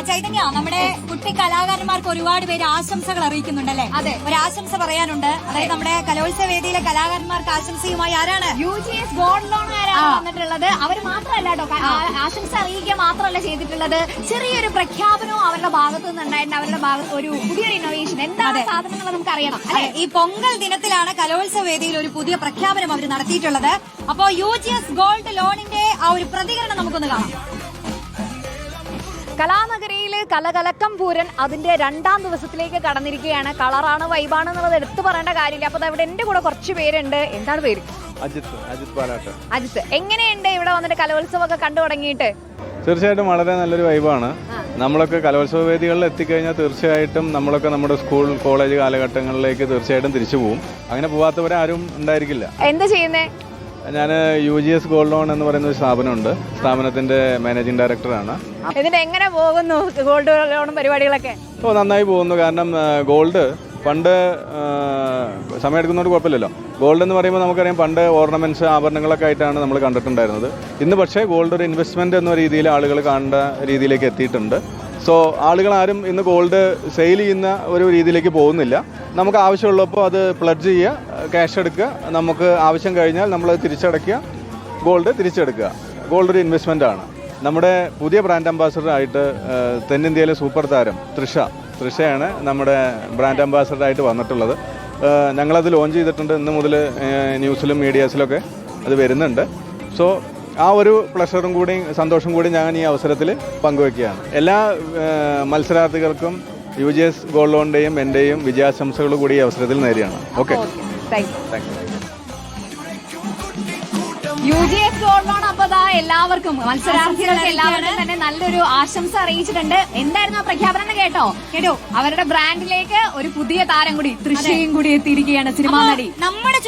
ചൈതന്യ, നമ്മുടെ കുട്ടി കലാകാരന്മാർക്ക് ഒരുപാട് പേര് ആശംസകൾ അറിയിക്കുന്നുണ്ടല്ലേ? അതെ, ഒരു ആശംസ പറയാനുണ്ട്. അതായത് നമ്മുടെ കലോത്സവ വേദിയിലെ കലാകാരന്മാർക്ക് ആശംസയുമായി ആരാണ്? UGS ഗോൾഡ് ലോണുകാരാണ് വന്നിട്ടുള്ളത്. അവർ മാത്രമല്ല കേട്ടോ, ആശംസ അറിയിക്കുക മാത്രമല്ല ചെയ്തിട്ടുള്ളത്, ചെറിയൊരു പ്രഖ്യാപനവും അവരുടെ ഭാഗത്തു നിന്നുണ്ടായിട്ടുണ്ട്. അവരുടെ ഭാഗത്ത് ഒരു പുതിയൊരു ഇന്നോവേഷൻ എന്താണ് സാധനങ്ങൾ നമുക്ക് അറിയണം. ഈ പൊങ്കൽ ദിനത്തിലാണ് കലോത്സവ വേദിയിൽ ഒരു പുതിയ പ്രഖ്യാപനം അവർ നടത്തിയിട്ടുള്ളത്. അപ്പോ UGS ഗോൾഡ് ലോണിന്റെ ആ ഒരു പ്രതികരണം നമുക്കൊന്ന് കാണാം. കലാനഗരിയില് കലകലക്കം പൂരൻ അതിന്റെ 2ാം ദിവസത്തിലേക്ക് കടന്നിരിക്കുകയാണ്. കളറാണ്, വൈബാണ് എന്നുള്ളത് എടുത്തു പറയേണ്ട കാര്യമില്ല. അപ്പൊ ഇവിടെ എന്റെ കൂടെ കുറച്ച് പേരുണ്ട്. എന്താണ് പേര്? അജിത് പാലാട്ട്. അജിത്ത്, എങ്ങനെയുണ്ട് ഇവിടെ വന്നിട്ട് കലോത്സവം ഒക്കെ കണ്ടു തുടങ്ങിയിട്ട്? തീർച്ചയായിട്ടും വളരെ നല്ലൊരു വൈബാണ്. നമ്മളൊക്കെ കലോത്സവ വേദികളിൽ എത്തിക്കഴിഞ്ഞാൽ തീർച്ചയായിട്ടും നമ്മളൊക്കെ നമ്മുടെ സ്കൂൾ കോളേജ് കാലഘട്ടങ്ങളിലേക്ക് തീർച്ചയായിട്ടും തിരിച്ചു പോകും. അങ്ങനെ പോകാത്തവരാരും ഉണ്ടായിരിക്കില്ല. എന്താ ചെയ്യുന്നേ? ഞാൻ UGS ഗോൾഡ് ലോൺ എന്ന് പറയുന്ന ഒരു സ്ഥാപനമുണ്ട്. സ്ഥാപനത്തിന്റെ മാനേജിംഗ് ഡയറക്ടറാണ്. ഇതിന്റെ എങ്ങനെ പോകുന്നു ഗോൾഡ് ലോണും പരിപാടികളൊക്കെ? അപ്പോൾ നന്നായി പോകുന്നു. കാരണം ഗോൾഡ് പണ്ട് സമയമെടുക്കുന്നതുകൊണ്ട് കുഴപ്പമില്ലല്ലോ. ഗോൾഡ് എന്ന് പറയുമ്പോൾ നമുക്കറിയാം, പണ്ട് ഓർണമെന്റ്സ് ആഭരണങ്ങളൊക്കെ ആയിട്ടാണ് നമ്മൾ കണ്ടിട്ടുണ്ടായിരുന്നത്. ഇന്ന് പക്ഷേ ഗോൾഡ് ഒരു ഇൻവെസ്റ്റ്മെന്റ് എന്ന രീതിയിൽ ആളുകൾ കാണേണ്ട രീതിയിലേക്ക് എത്തിയിട്ടുണ്ട്. സോ ആളുകളാരും ഇന്ന് ഗോൾഡ് സെയിൽ ചെയ്യുന്ന ഒരു രീതിയിലേക്ക് പോകുന്നില്ല. നമുക്ക് ആവശ്യമുള്ളപ്പോൾ അത് പ്ലഡ്ജ് ചെയ്യുക, ക്യാഷ് എടുക്കുക, നമുക്ക് ആവശ്യം കഴിഞ്ഞാൽ നമ്മൾ തിരിച്ചടയ്ക്കുക, ഗോൾഡ് തിരിച്ചെടുക്കുക. ഗോൾഡ് ഒരു ഇൻവെസ്റ്റ്മെൻ്റ് ആണ്. നമ്മുടെ പുതിയ ബ്രാൻഡ് അംബാസഡറായിട്ട് തെന്നിന്ത്യയിലെ സൂപ്പർ താരം തൃഷയാണ് നമ്മുടെ ബ്രാൻഡ് അംബാസഡറായിട്ട് വന്നിട്ടുള്ളത്. ഞങ്ങളത് ലോഞ്ച് ചെയ്തിട്ടുണ്ട്. ഇന്ന് മുതൽ ന്യൂസിലും മീഡിയാസിലൊക്കെ അത് വരുന്നുണ്ട്. സോ ആ ഒരു പ്ലഷറും കൂടി സന്തോഷം കൂടി ഞാൻ ഈ അവസരത്തിൽ പങ്കുവയ്ക്കുകയാണ്. എല്ലാ മത്സരാർത്ഥികൾക്കും UGS ഗോൾഡ് ലോണിൻ്റെയും എൻ്റെയും വിജയാശംസകൾ കൂടി ഈ അവസരത്തിൽ നേരെയാണ്. Okay, UGS gold loan. അപ്പൊ എല്ലാവർക്കും മത്സരാർത്ഥികൾക്ക് എല്ലാവർക്കും തന്നെ നല്ലൊരു ആശംസ അറിയിച്ചിട്ടുണ്ട്. എന്തായിരുന്നു ആ പ്രഖ്യാപനം കേട്ടോ? അവരുടെ ബ്രാൻഡിലേക്ക് ഒരു പുതിയ താരം കൂടി, തൃശ്ശയും കൂടി എത്തിയിരിക്കുകയാണ്, സിനിമാ നടി. നമ്മുടെ